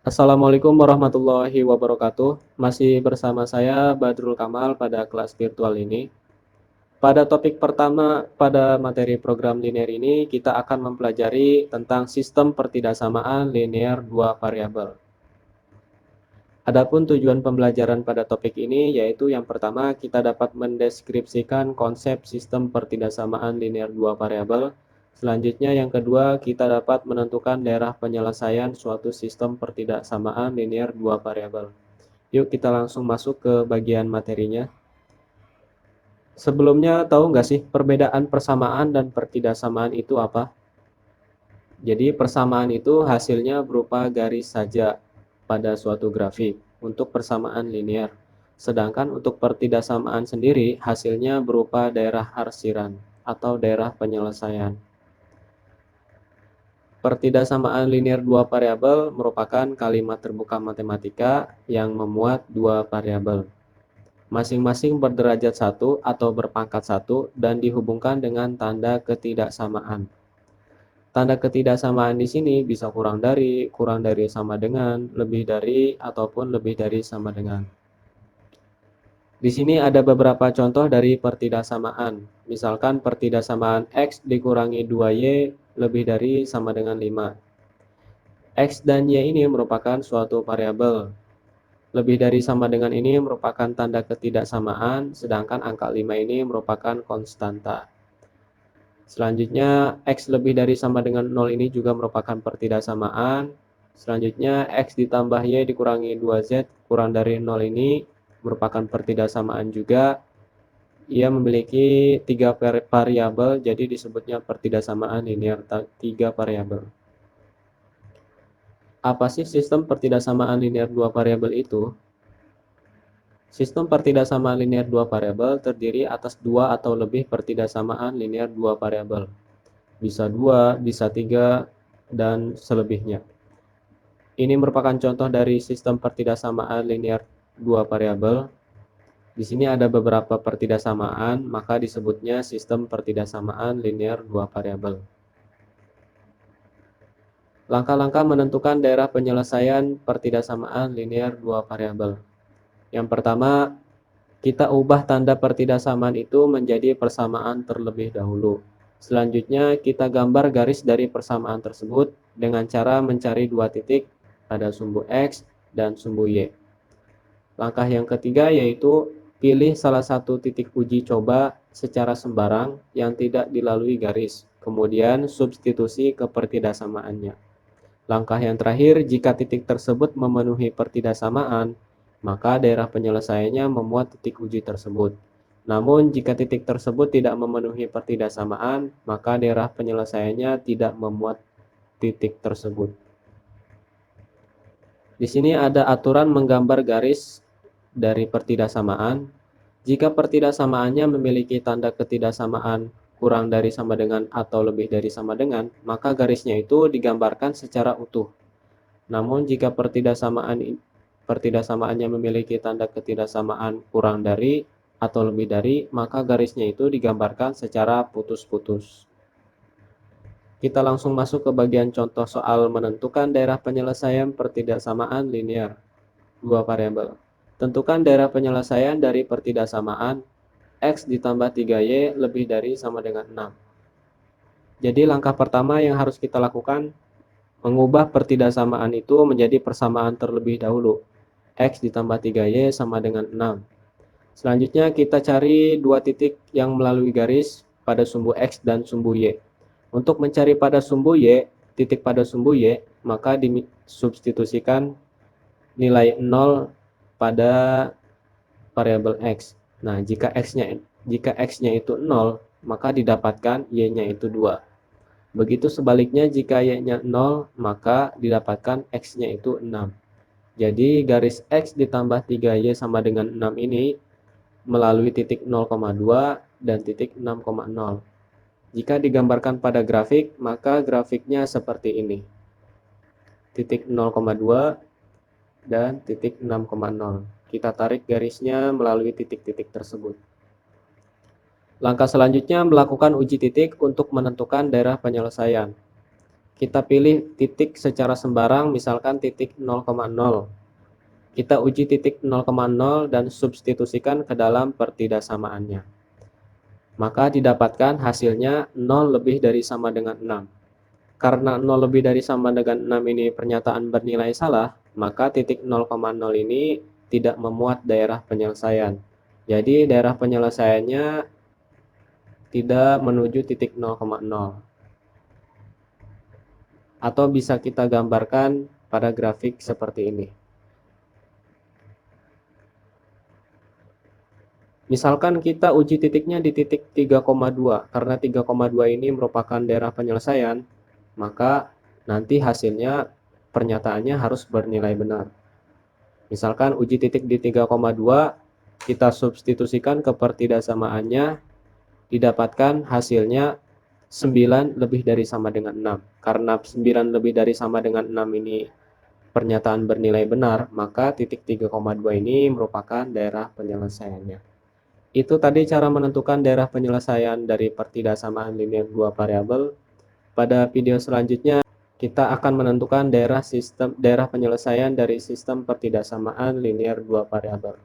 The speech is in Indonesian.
Assalamualaikum warahmatullahi wabarakatuh. Masih bersama saya Badrul Kamal pada kelas virtual ini. Pada topik pertama pada materi program linear ini kita akan mempelajari tentang sistem pertidaksamaan linear dua variabel. Adapun tujuan pembelajaran pada topik ini yaitu yang pertama kita dapat mendeskripsikan konsep sistem pertidaksamaan linear dua variabel. Selanjutnya yang kedua kita dapat menentukan daerah penyelesaian suatu sistem pertidaksamaan linear dua variabel. Yuk kita langsung masuk ke bagian materinya. Sebelumnya tahu nggak sih perbedaan persamaan dan pertidaksamaan itu apa? Jadi persamaan itu hasilnya berupa garis saja pada suatu grafik untuk persamaan linear. Sedangkan untuk pertidaksamaan sendiri hasilnya berupa daerah arsiran atau daerah penyelesaian. Pertidaksamaan linear dua variabel merupakan kalimat terbuka matematika yang memuat dua variabel. Masing-masing berderajat 1 atau berpangkat 1 dan dihubungkan dengan tanda ketidaksamaan. Tanda ketidaksamaan di sini bisa kurang dari sama dengan, lebih dari, ataupun lebih dari sama dengan. Di sini ada beberapa contoh dari pertidaksamaan. Misalkan pertidaksamaan X dikurangi 2Y lebih dari sama dengan 5. X dan Y ini merupakan suatu variabel. Lebih dari sama dengan ini merupakan tanda ketidaksamaan, sedangkan angka 5 ini merupakan konstanta. Selanjutnya, X lebih dari sama dengan 0 ini juga merupakan pertidaksamaan. Selanjutnya, X ditambah Y dikurangi 2Z kurang dari 0 ini merupakan pertidaksamaan juga. Ia memiliki 3 variabel, jadi disebutnya pertidaksamaan linear 3 variabel. Apa sih sistem pertidaksamaan linear 2 variabel itu? Sistem pertidaksamaan linear dua variabel terdiri atas dua atau lebih pertidaksamaan linear dua variabel. Bisa 2, bisa 3, dan selebihnya. Ini merupakan contoh dari sistem pertidaksamaan linear dua variabel. Di sini ada beberapa pertidaksamaan, maka disebutnya sistem pertidaksamaan linear dua variabel. Langkah-langkah menentukan daerah penyelesaian pertidaksamaan linear dua variabel. Yang pertama, kita ubah tanda pertidaksamaan itu menjadi persamaan terlebih dahulu. Selanjutnya, kita gambar garis dari persamaan tersebut dengan cara mencari dua titik pada sumbu X dan sumbu Y. Langkah yang ketiga yaitu pilih salah satu titik uji coba secara sembarang yang tidak dilalui garis, kemudian substitusi ke pertidaksamaannya. Langkah yang terakhir, jika titik tersebut memenuhi pertidaksamaan, maka daerah penyelesaiannya memuat titik uji tersebut. Namun, jika titik tersebut tidak memenuhi pertidaksamaan, maka daerah penyelesaiannya tidak memuat titik tersebut. Di sini ada aturan menggambar garis dari pertidaksamaan. Jika pertidaksamaannya memiliki tanda ketidaksamaan kurang dari sama dengan atau lebih dari sama dengan, maka garisnya itu digambarkan secara utuh. Namun jika pertidaksamaannya memiliki tanda ketidaksamaan kurang dari atau lebih dari, maka garisnya itu digambarkan secara putus-putus. Kita langsung masuk ke bagian contoh soal menentukan daerah penyelesaian pertidaksamaan linear dua variabel. Tentukan daerah penyelesaian dari pertidaksamaan X ditambah 3Y lebih dari sama dengan 6. Jadi langkah pertama yang harus kita lakukan mengubah pertidaksamaan itu menjadi persamaan terlebih dahulu. X ditambah 3Y sama dengan 6. Selanjutnya kita cari dua titik yang melalui garis pada sumbu X dan sumbu Y. Untuk mencari pada sumbu Y, titik pada sumbu Y, maka disubstitusikan nilai 0 pada variabel X. Nah, jika X-nya itu 0, maka didapatkan Y-nya itu 2. Begitu sebaliknya jika Y-nya 0, maka didapatkan X-nya itu 6. Jadi garis X ditambah 3Y sama dengan 6 ini melalui titik 0,2 dan titik 6,0. Jika digambarkan pada grafik, maka grafiknya seperti ini. Titik 0,2 dan titik 6,0. Kita tarik garisnya melalui titik-titik tersebut. Langkah selanjutnya melakukan uji titik untuk menentukan daerah penyelesaian. Kita pilih titik secara sembarang, misalkan titik 0,0. Kita uji titik 0,0 dan substitusikan ke dalam pertidakssamaannya. Maka didapatkan hasilnya 0 lebih dari sama dengan 6. Karena 0 lebih dari sama dengan 6 ini pernyataan bernilai salah, maka titik 0,0 ini tidak memuat daerah penyelesaian. Jadi daerah penyelesaiannya tidak menuju titik 0,0. Atau bisa kita gambarkan pada grafik seperti ini. Misalkan kita uji titiknya di titik 3,2. Karena 3,2 ini merupakan daerah penyelesaian, maka nanti hasilnya pernyataannya harus bernilai benar. Misalkan uji titik di 3,2, kita substitusikan ke pertidaksamaannya, didapatkan hasilnya 9 lebih dari sama dengan 6. Karena 9 lebih dari sama dengan 6 ini pernyataan bernilai benar, maka titik 3,2 ini merupakan daerah penyelesaiannya. Itu tadi cara menentukan daerah penyelesaian dari pertidaksamaan linear dua variabel. Pada video selanjutnya kita akan menentukan daerah penyelesaian dari sistem pertidaksamaan linear dua variabel.